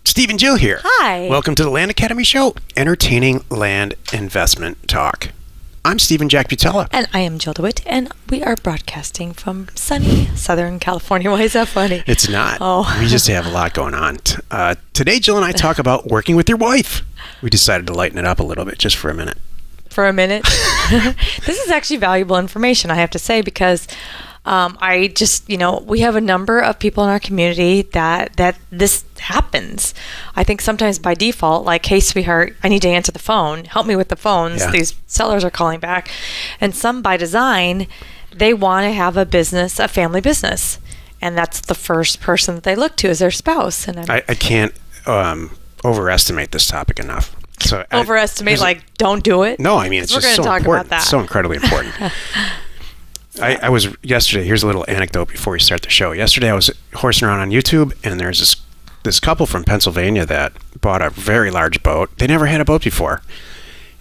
Steve and Jill here. Hi. Welcome to the Land Academy Show, entertaining land investment talk. I'm Steve and Jack Butella. And I am Jill DeWitt, and we are broadcasting from sunny Southern California. Why is that funny? It's not. Oh. We just have a lot going on. Today, Jill and I talk about working with your wife. We decided to lighten it up a little bit just for a minute. For a minute. This is actually valuable information, I have to say, because I just, we have a number of people in our community that this happens. I think sometimes by default, like, hey, sweetheart, I need to answer the phone. Help me with the phones. Yeah. These sellers are calling back. And some by design, they want to have a business, a family business. And that's the first person that they look to is their spouse. And I can't overestimate this topic enough. So don't do it? No, I mean, it's just so talk important. About that. It's so incredibly important. I was yesterday. Here's a little anecdote before we start the show. Yesterday, I was horsing around on YouTube, and there's this couple from Pennsylvania that bought a very large boat. They never had a boat before,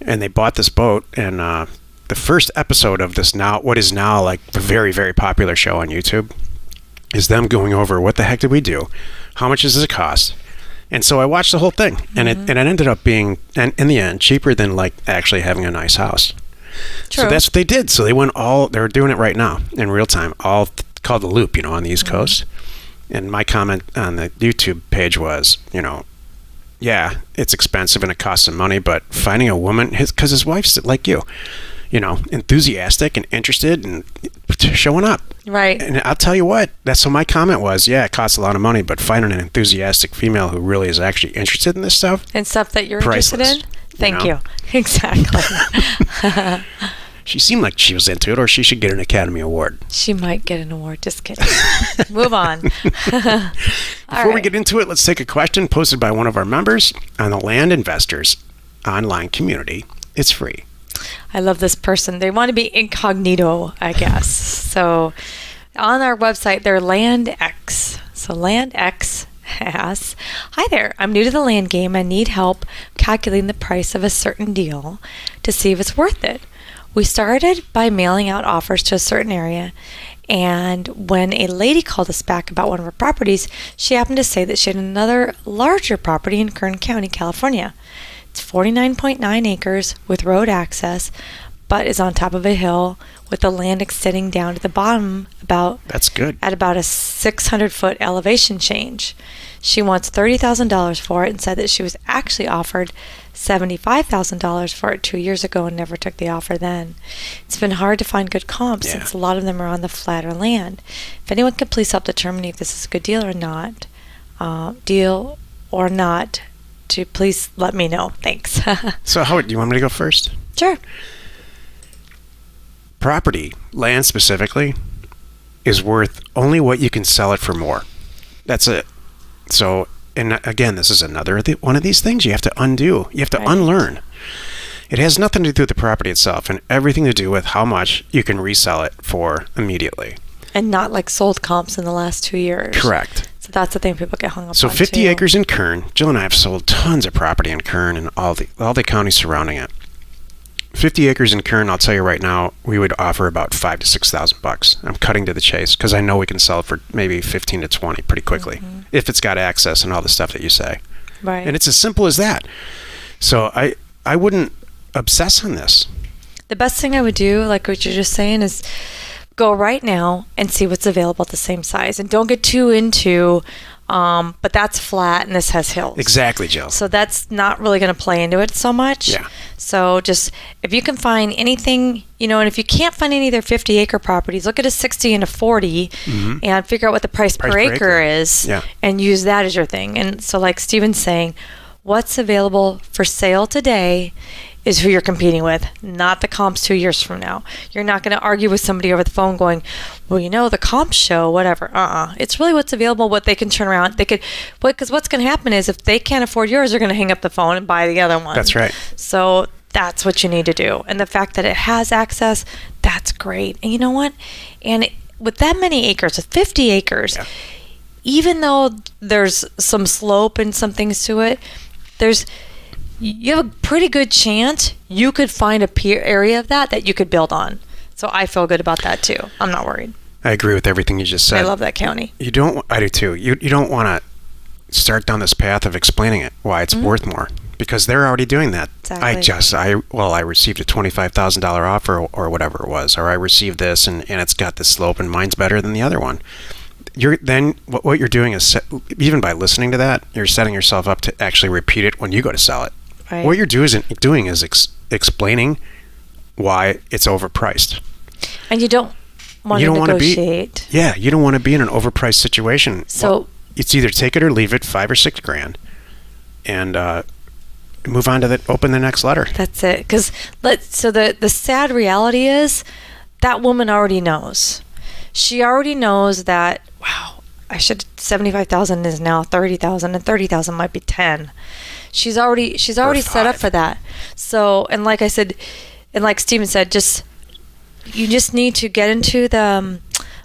and they bought this boat. And the first episode of this what is now like the very, very popular show on YouTube is them going over what the heck did we do, how much does it cost, and so I watched the whole thing, and it ended up being, and in the end, cheaper than like actually having a nice house. True. So that's what they did. So they they're doing it right now in real time, all called The Loop, on the East Coast. And my comment on the YouTube page was, yeah, it's expensive and it costs some money, but finding a woman, because his wife's like you, enthusiastic and interested and showing up. Right. And I'll tell you what, so my comment was, yeah, it costs a lot of money, but finding an enthusiastic female who really is actually interested in this stuff. And stuff that you're priceless. interested in? Thank you. Exactly. She seemed like she was into it, or she should get an Academy Award. She might get an award. Just kidding. Move on. Before we get into it, let's take a question posted by one of our members on the Land Investors online community. It's free. I love this person. They want to be incognito, I guess. So on our website, they're LandX. So LandX asks, hi there, I'm new to the land game and need help calculating the price of a certain deal to see if it's worth it. We started by mailing out offers to a certain area, and when a lady called us back about one of our properties, she happened to say that she had another larger property in Kern County, California. It's 49.9 acres with road access, but is on top of a hill with the land extending down to the bottom That's good. At about a 600-foot elevation change. She wants $30,000 for it and said that she was actually offered $75,000 for it 2 years ago and never took the offer then. It's been hard to find good comps since a lot of them are on the flatter land. If anyone could please help determine if this is a good deal or not, to please let me know. Thanks. So Howard, do you want me to go first? Sure. Property, land specifically, is worth only what you can sell it for more. That's it. So, and again, this is another one of these things you have to undo. You have to unlearn. It has nothing to do with the property itself and everything to do with how much you can resell it for immediately. And not like sold comps in the last 2 years. Correct. So that's the thing people get hung up on. So 50 too. acres in Kern. Jill and I have sold tons of property in Kern and all the counties surrounding it. 50 acres in Kern, I'll tell you right now, we would offer about $5,000 to $6,000. I'm cutting to the chase because I know we can sell it for maybe 15 to 20 pretty quickly if it's got access and all the stuff that you say. Right. And it's as simple as that. So I wouldn't obsess on this. The best thing I would do, like what you're just saying, is go right now and see what's available at the same size. And don't get too into, but that's flat and this has hills. Exactly, Jill. So that's not really going to play into it so much. Yeah. So just, if you can find anything, and if you can't find any of their 50-acre properties, look at a 60 and a 40 and figure out what the price per acre is and use that as your thing. And so like Steven's saying, what's available for sale today is who you're competing with, not the comps 2 years from now. You're not going to argue with somebody over the phone going, well, the comps show, whatever. It's really what's available, what they can turn around. Because what's going to happen is if they can't afford yours, they're going to hang up the phone and buy the other one. That's right. So that's what you need to do. And the fact that it has access, that's great. And you know what? And with that many acres, with 50 acres, even though there's some slope and some things to it, you have a pretty good chance you could find a peer area of that you could build on. So I feel good about that too. I'm not worried. I agree with everything you just said. I love that county. I do too. You don't want to start down this path of explaining it, why it's worth more. Because they're already doing that. Exactly. I received a $25,000 offer or whatever it was, or I received this and it's got this slope and mine's better than the other one. What you're doing is, even by listening to that, you're setting yourself up to actually repeat it when you go to sell it. Right. What you're doing is explaining why it's overpriced. And you don't want to negotiate. You don't want to be in an overpriced situation. So it's either take it or leave it, $5,000 or $6,000, and move on to open the next letter. That's it. Because the sad reality is that woman already knows. She already knows that, wow, 75,000 is now 30,000, and 30,000 might be 10. She's already set up for that. So, and like I said, and like Steven said, you just need to get into the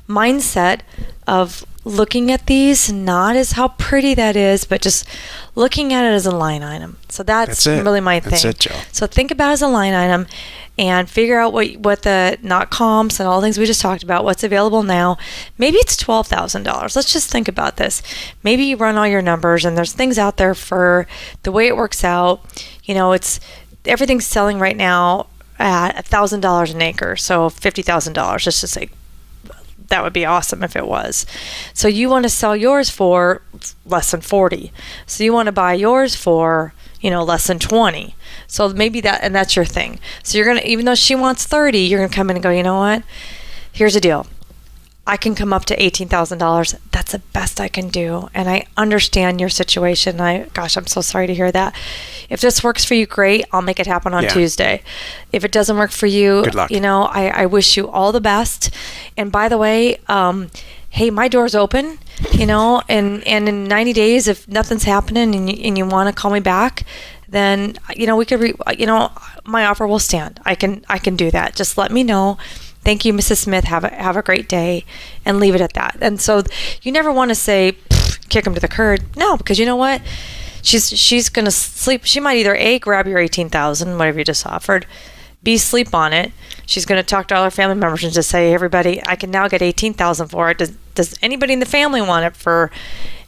mindset of looking at these not as how pretty that is, but just looking at it as a line item. So that's really my thing. That's it, Joe. So think about it as a line item and figure out what the not comps and all the things we just talked about, what's available now. Maybe it's $12,000. Let's just think about this. Maybe you run all your numbers and there's things out there for the way it works out. It's everything's selling right now at $1,000 an acre. So $50,000, just to say. That would be awesome if it was. So you want to sell yours for less than 40. So you want to buy yours for, less than 20. So maybe that's your thing. So you're going to, even though she wants 30, you're going to come in and go, you know what? Here's the deal. I can come up to $18,000. That's the best I can do. And I understand your situation. I'm so sorry to hear that. If this works for you, great. I'll make it happen on Tuesday. If it doesn't work for you, good luck. I wish you all the best. And by the way, hey, my door's open, and in 90 days, if nothing's happening and you want to call me back, then, we could, my offer will stand. I can do that. Just let me know. Thank you, Mrs. Smith. Have a great day, and leave it at that. And so you never want to say, kick him to the curb. No, because you know what? She's going to sleep. She might either A, grab your $18,000, whatever you just offered, B, sleep on it. She's going to talk to all her family members and just say, hey, everybody, I can now get $18,000 for it. Does anybody in the family want it for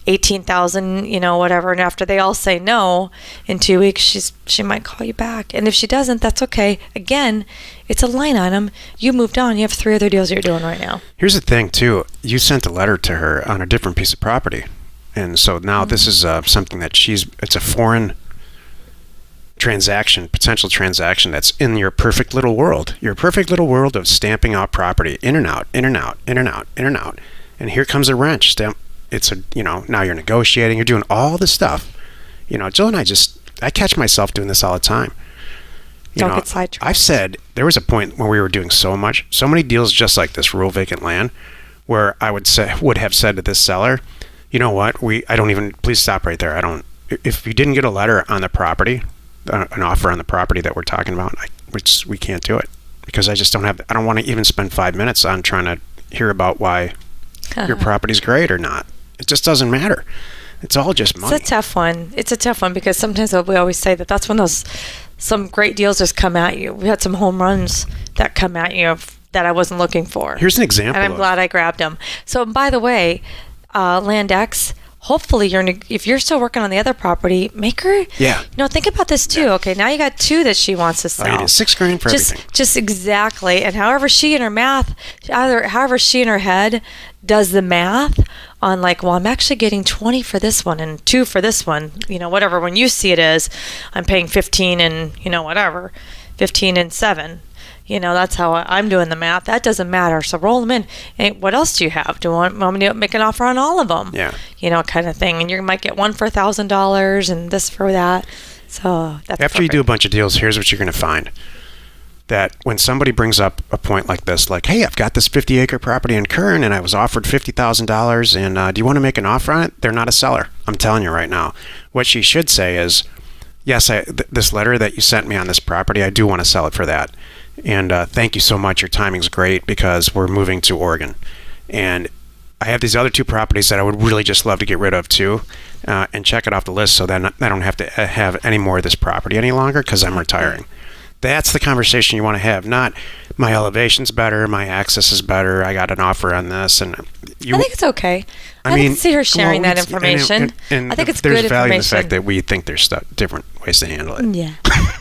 $18,000, whatever? And after they all say no, in 2 weeks, she might call you back. And if she doesn't, that's okay. Again, it's a line item. You moved on. You have 3 other deals you're doing right now. Here's the thing, too. You sent a letter to her on a different piece of property. And so now this is something that it's a foreign potential transaction that's in your perfect little world. Your perfect little world of stamping out property, in and out, in and out, in and out, in and out. And here comes a wrench. Now you're negotiating, you're doing all this stuff. Jill and I catch myself doing this all the time. Don't get sidetracked. I've said there was a point when we were doing so many deals just like this, rural vacant land, where I would have said to this seller, you know what, please stop right there. If you didn't get a letter on the property, an offer on the property that we're talking about, we can't do it, because I don't want to even spend 5 minutes on trying to hear about why your property's great or not. It just doesn't matter. It's all just money. It's a tough one because sometimes we always say that's when some great deals just come at you. We had some home runs that come at you that I wasn't looking for. Here's an example. And I'm glad I grabbed them. So, by the way, Land X, hopefully if you're still working on the other property, make her. Yeah. Think about this too. Yeah. Okay, now you got 2 that she wants to sell. Oh, you did $6,000 for everything. Just exactly. And however she in her head does the math on I'm actually getting 20 for this one and 2 for this one, whatever. When you see it as I'm paying 15 and, whatever, 15 and 7. That's how I'm doing the math. That doesn't matter. So roll them in. And what else do you have? Do you want me to make an offer on all of them? Yeah. Kind of thing. And you might get one for $1,000 and this for that. So that's after you do a bunch of deals, here's what you're going to find. That when somebody brings up a point like this, like, hey, I've got this 50-acre property in Kern and I was offered $50,000 and do you want to make an offer on it? They're not a seller. I'm telling you right now. What she should say is, yes, this letter that you sent me on this property, I do want to sell it for that. And thank you so much. Your timing's great because we're moving to Oregon. And I have these other 2 properties that I would really just love to get rid of too, and check it off the list so that I don't have to have any more of this property any longer because I'm retiring. That's the conversation you want to have, not my elevation's better, my access is better, I got an offer on this, and I think it's okay. I can see her sharing that information. And I think it's there's good value in the information. fact that we think there's different ways to handle it. Yeah.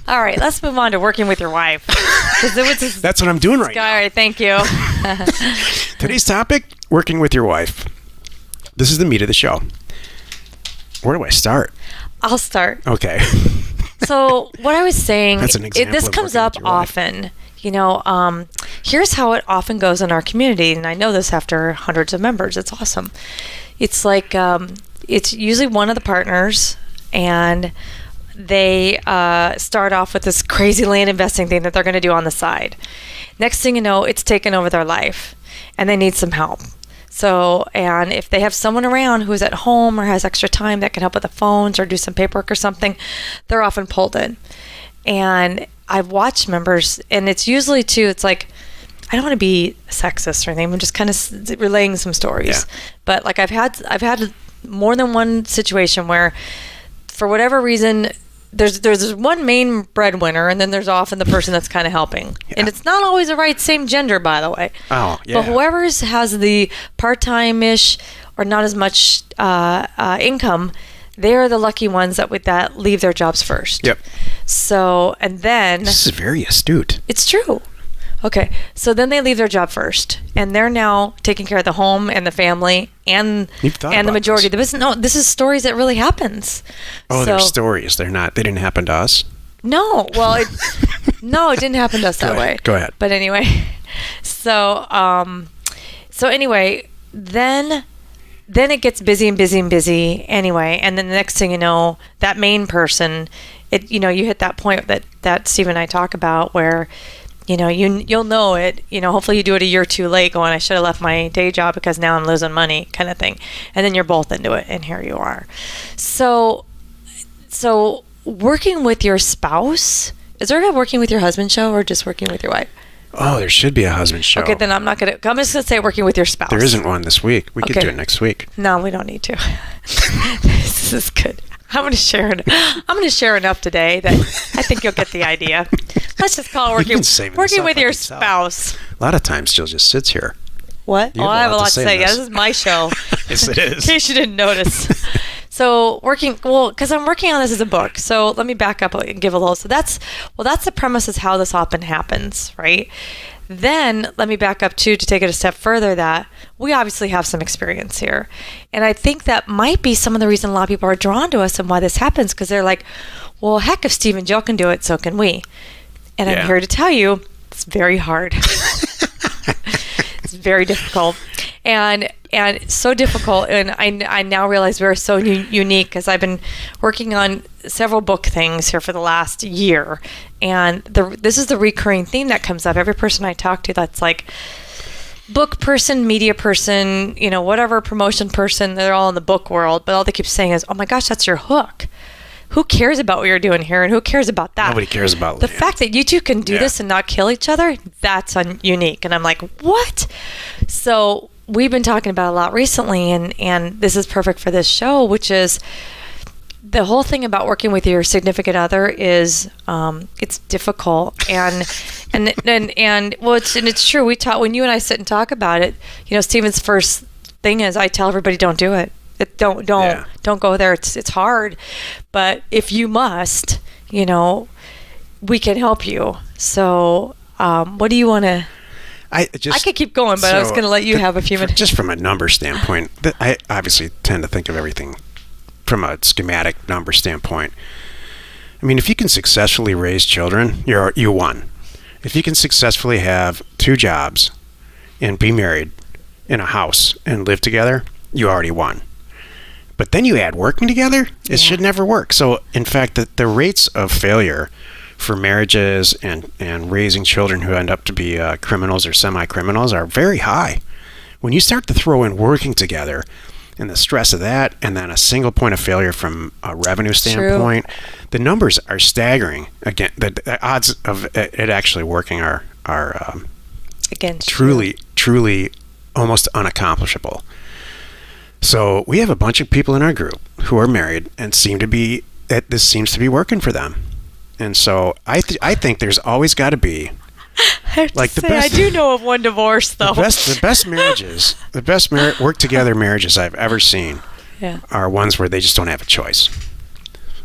All right, let's move on to working with your wife. 'Cause it was this That's what I'm doing right guy. now. All right, thank you. Today's topic, working with your wife. This is the meat of the show. Where do I start? I'll start. Okay. So what I was saying, That's an example this of comes working up with your wife. often. Here's how it often goes in our community, and I know this after hundreds of members. It's awesome. It's like it's usually one of the partners, and they start off with this crazy land investing thing that they're going to do on the side. Next thing you know, it's taken over their life, and they need some help. So, and if they have someone around who's at home or has extra time that can help with the phones or do some paperwork or something, they're often pulled in. And I've watched members, and it's usually too, it's like, I don't want to be sexist or anything. I'm just kind of relaying some stories. Yeah. But like I've had more than one situation where, for whatever reason, there's one main breadwinner, and then there's often the person that's kind of helping. Yeah. And it's not always the right same gender, by the way. Oh, yeah. But whoever has the part-time-ish or not as much income, they're the lucky ones that leave their jobs first. Yep. So, and then This is very astute. it's true. Okay, so then they leave their job first, and they're now taking care of the home and the family and You've thought the about majority this. of the business. No, this is stories that really happens. Oh, So- they're stories. They didn't happen to us. No, well, it didn't happen to us that way. Go ahead. But anyway, so anyway, then it gets busy and busy and busy anyway, and then the next thing you know, that main person, you hit that point that Steve and I talk about where, you'll know it, hopefully you do it a year too late going, I should have left my day job because now I'm losing money kind of thing. And then you're both into it, and here you are. So working with your spouse, is there a working with your husband show or just working with your wife? Oh, there should be a husband show. Okay, then I'm just going to say working with your spouse. There isn't one this week. We could Okay. do it next week. No, we don't need to. This is good. I'm going to share enough today that I think you'll get the idea. Let's just call it You've been saving this working up, with I your can tell. spouse. A lot of times Jill just sits here. What? You have Oh, a I have a lot to lot to say say. in Yeah, this. this is my show. Yes, it In is. case you didn't notice. So because I'm working on this as a book. So let me back up and give a little. So that's the premise is how this often happens, right? Then let me back up too to take it a step further that we obviously have some experience here. And I think that might be some of the reason a lot of people are drawn to us and why this happens, because they're like, well, heck, if Steve and Jill can do it, so can we. And Yeah. I'm here to tell you it's very hard. It's very difficult. And so difficult, and I now realize we're so unique because I've been working on several book things here for the last year, and this is the recurring theme that comes up. Every person I talk to that's like book person, media person, whatever promotion person, they're all in the book world, but all they keep saying is, oh my gosh, that's your hook. Who cares about what you're doing here, and who cares about that? Nobody cares about the land. fact that you two can do Yeah. this and not kill each other. That's unique, and I'm like, what? So we've been talking about a lot recently, and this is perfect for this show, which is the whole thing about working with your significant other is it's difficult, and well, it's true. We talk when you and I sit and talk about it. Stephen's first thing is I tell everybody don't do it. Don't go there. It's hard, but if you must, we can help you. So, what do you want to? I could keep going, but I was going to let you have a few minutes. Just from a number standpoint, I obviously tend to think of everything from a schematic number standpoint. I mean, if you can successfully raise children, you won. If you can successfully have 2 jobs and be married in a house and live together, you already won. But then you add working together, it should never work. So, in fact, the rates of failure for marriages and raising children who end up to be criminals or semi-criminals are very high. When you start to throw in working together and the stress of that, and then a single point of failure from a revenue standpoint, the numbers are staggering. Again, the odds of it actually working are Against truly almost unaccomplishable. So we have a bunch of people in our group who are married and this seems to be working for them. And so I think there's always got to be like the best. I do know of one divorce though. The best marriages, work together marriages I've ever seen are ones where they just don't have a choice.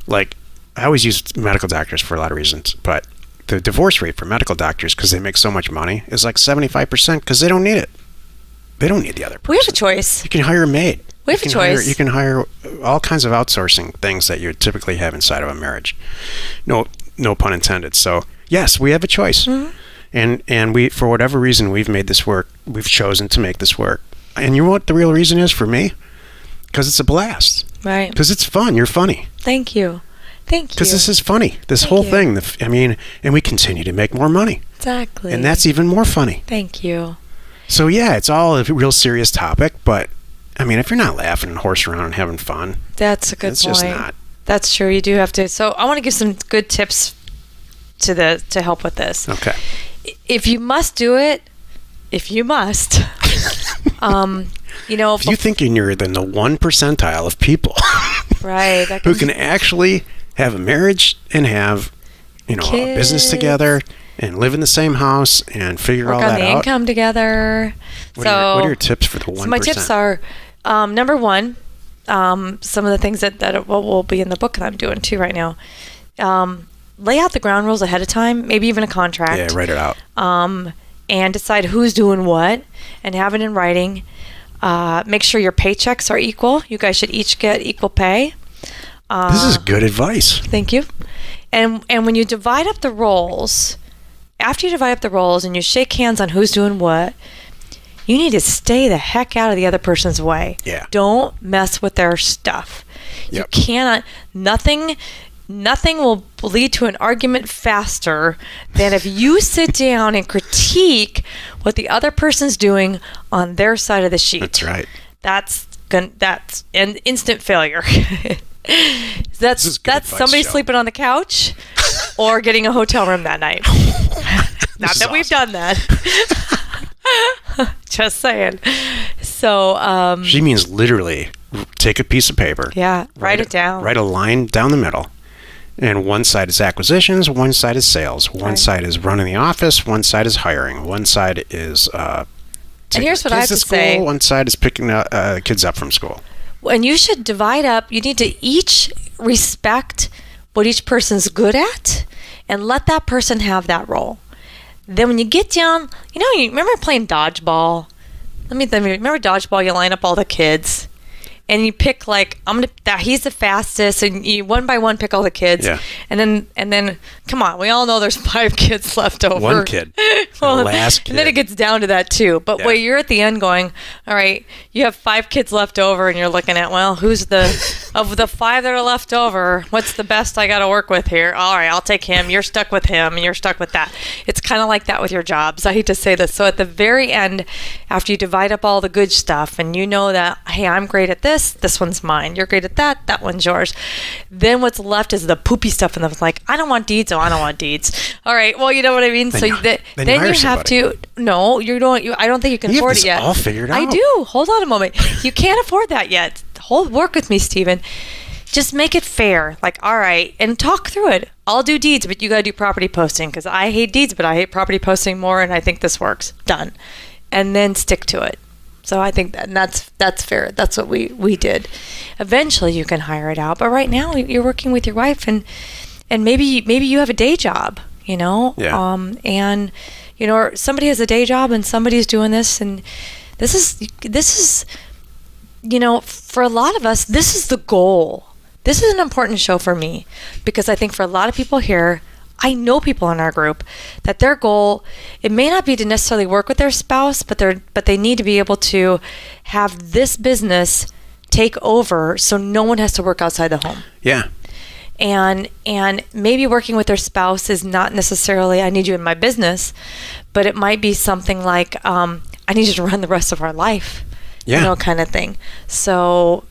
Like, I always use medical doctors for a lot of reasons, but the divorce rate for medical doctors, because they make so much money, is like 75% because they don't need it. They don't need the other person. We have a choice. You can hire a maid. We have a choice. You can hire all kinds of outsourcing things that you typically have inside of a marriage. No pun intended. So, yes, we have a choice. Mm-hmm. And we, for whatever reason, we've made this work. We've chosen to make this work. And you know what the real reason is for me? Because it's a blast. Right. Because it's fun. You're funny. Thank you. Because this is funny. This whole thing. And we continue to make more money. Exactly. And that's even more funny. Thank you. So, yeah, it's all a real serious topic. But, I mean, if you're not laughing and horsing around and having fun. That's a good point. It's just not. That's true. You do have to. So, I want to give some good tips to help with this. Okay. If you must do it, if you thinking you're in the 1 percentile of people right, who can actually have a marriage and have, a business together and live in the same house and figure all that out. Work on the income together. What are your tips for the 1%? So my tips are, number one, some of the things that will be in the book that I'm doing too right now. Lay out the ground rules ahead of time, maybe even a contract. Yeah, write it out. And decide who's doing what and have it in writing. Make sure your paychecks are equal. You guys should each get equal pay. This is good advice. Thank you. And when you divide up the roles, after you divide up the roles and you shake hands on who's doing what, you need to stay the heck out of the other person's way. Yeah. Don't mess with their stuff. Yep. You cannot, nothing will lead to an argument faster than if you sit down and critique what the other person's doing on their side of the sheet. That's right. That's an instant failure. That's somebody sleeping on the couch or getting a hotel room that night. Not that we've done that. Just saying. So she means literally take a piece of paper. Yeah, write it down. Write a line down the middle. And one side is acquisitions, one side is sales, one side is running the office, one side is hiring, one side is and here's what I have to school, say. One side is picking kids up from school. And you should divide up. You need to each respect what each person's good at and let that person have that role. Then when you get down, you remember playing dodgeball? Remember dodgeball? You line up all the kids. And you pick he's the fastest, and you one by one pick all the kids. Yeah. And then come on, we all know there's 5 kids left over. One kid. Well, the last kid. And then it gets down to that too. But wait, you're at the end going, all right, you have 5 kids left over, and you're looking at, well, who's of the 5 that are left over, what's the best I got to work with here? All right, I'll take him. You're stuck with him, and you're stuck with that. It's kind of like that with your jobs. I hate to say this. So at the very end, after you divide up all the good stuff, and you know that, hey, I'm great at this one's mine. You're great at that one's yours. Then what's left is the poopy stuff, and it's like, I don't want deeds. Oh, I don't want deeds. All right, well, you know what I mean? Then you have to, no, you don't, I don't think you can afford it yet. All figured out. I do. Hold on a moment. You can't afford that yet. Work with me, Stephen. Just make it fair. Like, all right, and talk through it. I'll do deeds, but you got to do property posting because I hate deeds, but I hate property posting more, and I think this works. Done. And then stick to it. So I think that's fair. That's what we did. Eventually, you can hire it out, but right now you're working with your wife, and maybe you have a day job, Yeah. And or somebody has a day job and somebody's doing this, and this is for a lot of us, this is the goal. This is an important show for me because I think for a lot of people here, I know people in our group that their goal, it may not be to necessarily work with their spouse, but they need to be able to have this business take over so no one has to work outside the home. Yeah. And maybe working with their spouse is not necessarily, I need you in my business, but it might be something like, I need you to run the rest of our life, kind of thing. So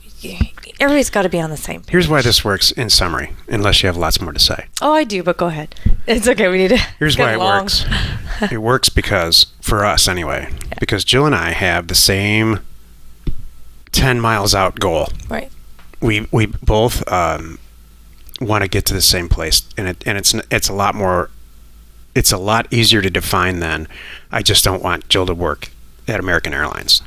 everybody's got to be on the same page. Here's why this works in summary, unless you have lots more to say. Oh, I do, but go ahead. It's okay. We need to. Here's why it works. It works because, for us anyway, because Jill and I have the same 10 miles out goal. Right. We both want to get to the same place, and it's a lot more. It's a lot easier to define than I just don't want Jill to work at American Airlines.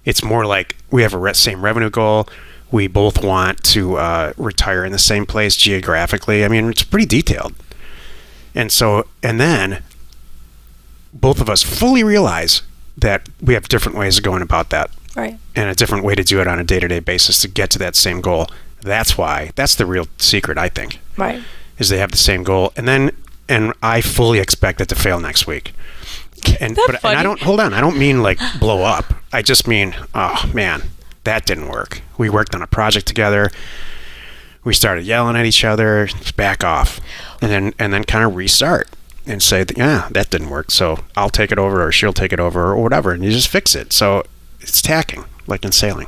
It's more like we have a same revenue goal. We both want to retire in the same place geographically. I mean, it's pretty detailed. And then both of us fully realize that we have different ways of going about that. Right. And a different way to do it on a day-to-day basis to get to that same goal. That's the real secret, I think. Right. Is they have the same goal. And I fully expect it to fail next week. And I don't mean like blow up. I just mean, oh man, that didn't work. We worked on a project together. We started yelling at each other, back off. And then kind of restart and say, that didn't work. So I'll take it over, or she'll take it over, or whatever. And you just fix it. So it's tacking, like in sailing.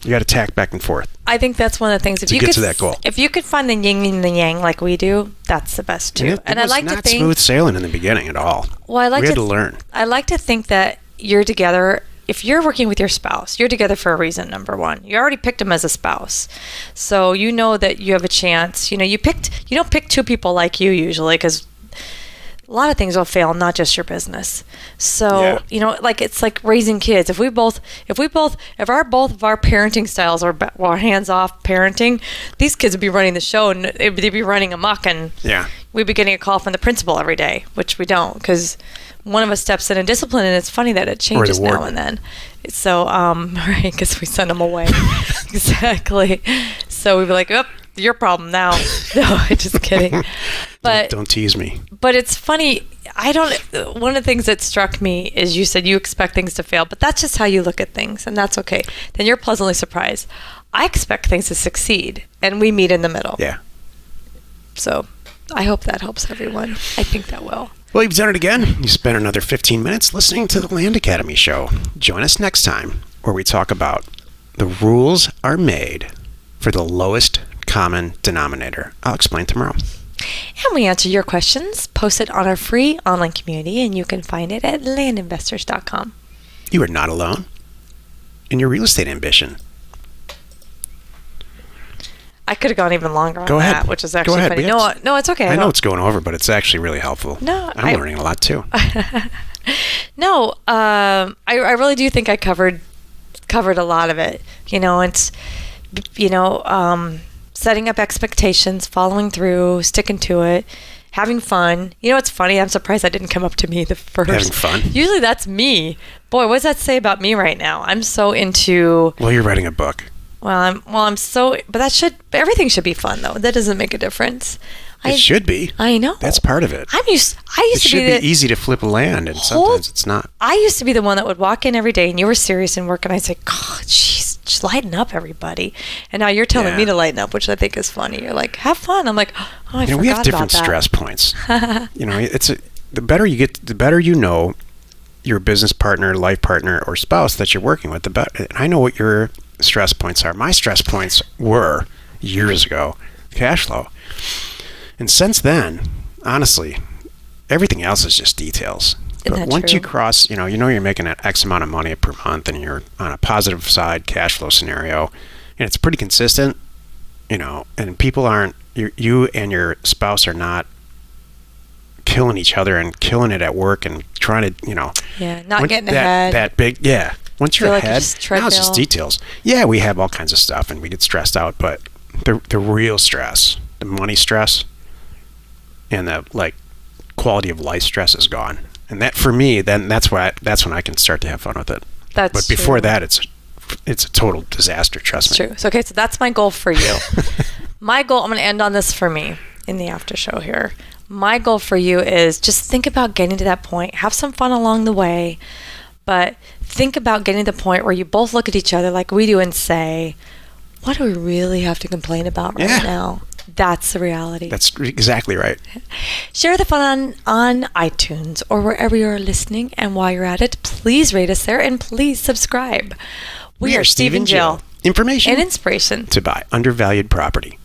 You got to tack back and forth. I think that's one of the things. To get to that goal. If you could find the yin and the yang like we do, that's the best too. And it was not smooth sailing in the beginning at all. Well, we had to learn. I like to think that you're together. If you're working with your spouse, you're together for a reason. Number one, you already picked him as a spouse, so you know that you have a chance. You don't pick two people like you usually, because a lot of things will fail, not just your business. So, like it's like raising kids. If both of our parenting styles are hands-off parenting, these kids would be running the show and they'd be running amok, and we'd be getting a call from the principal every day, which we don't, because one of us steps in and discipline, and it's funny that it changes now and then. So, right, because we send them away. Exactly. So we'd be like, oh, your problem now. No, just kidding. But don't tease me. But it's funny. One of the things that struck me is you said you expect things to fail, but that's just how you look at things, and that's okay. Then you're pleasantly surprised. I expect things to succeed, and we meet in the middle. Yeah. So I hope that helps everyone. I think that will. Well, you've done it again. You spent another 15 minutes listening to the Land Academy show. Join us next time, where we talk about the rules are made for the lowest common denominator. I'll explain tomorrow. And we answer your questions, post it on our free online community, and you can find it at landinvestors.com. You are not alone in your real estate ambition. I could have gone even longer on that, which is actually funny. No, it's okay. I know it's going over, but it's actually really helpful. No, I'm learning a lot too. No, I really do think I covered a lot of it. It's setting up expectations, following through, sticking to it, having fun. It's funny. I'm surprised that didn't come up to me the first. Having fun. Usually that's me. Boy, what does that say about me right now? I'm so into. Well, you're writing a book. But everything should be fun though. That doesn't make a difference. It should be. I know. That's part of it. It should be easy to flip land, and sometimes it's not. I used to be the one that would walk in every day, and you were serious in work, and I'd say, God, jeez, just lighten up, everybody. And now you're telling me to lighten up, which I think is funny. You're like, have fun. I'm like, oh, I forgot about that. We have different stress points. The better you get, the better you know your business partner, life partner, or spouse that you're working with, the better. And I know what your stress points are. My stress points were, years ago, cash flow. And since then, honestly, everything else is just details. But once you cross, you're making an X amount of money per month, and you're on a positive side cash flow scenario, and it's pretty consistent, and people aren't, you and your spouse are not killing each other and killing it at work and trying to, not getting ahead. That big, Once you're ahead, now it's just details. Yeah, we have all kinds of stuff, and we get stressed out, but the real stress, the money stress, and the quality of life stress is gone. And that, for me, then that's when I can start to have fun with it. But before that, it's a total disaster. Trust me. True. So that's my goal for you. My goal. I'm going to end on this for me in the after show here. My goal for you is just think about getting to that point. Have some fun along the way, but think about getting to the point where you both look at each other like we do and say, "What do we really have to complain about right now?" That's the reality. That's exactly right. Share the fun on iTunes or wherever you're listening. And while you're at it, please rate us there and please subscribe. We are Steve and Jill. Information and inspiration to buy undervalued property.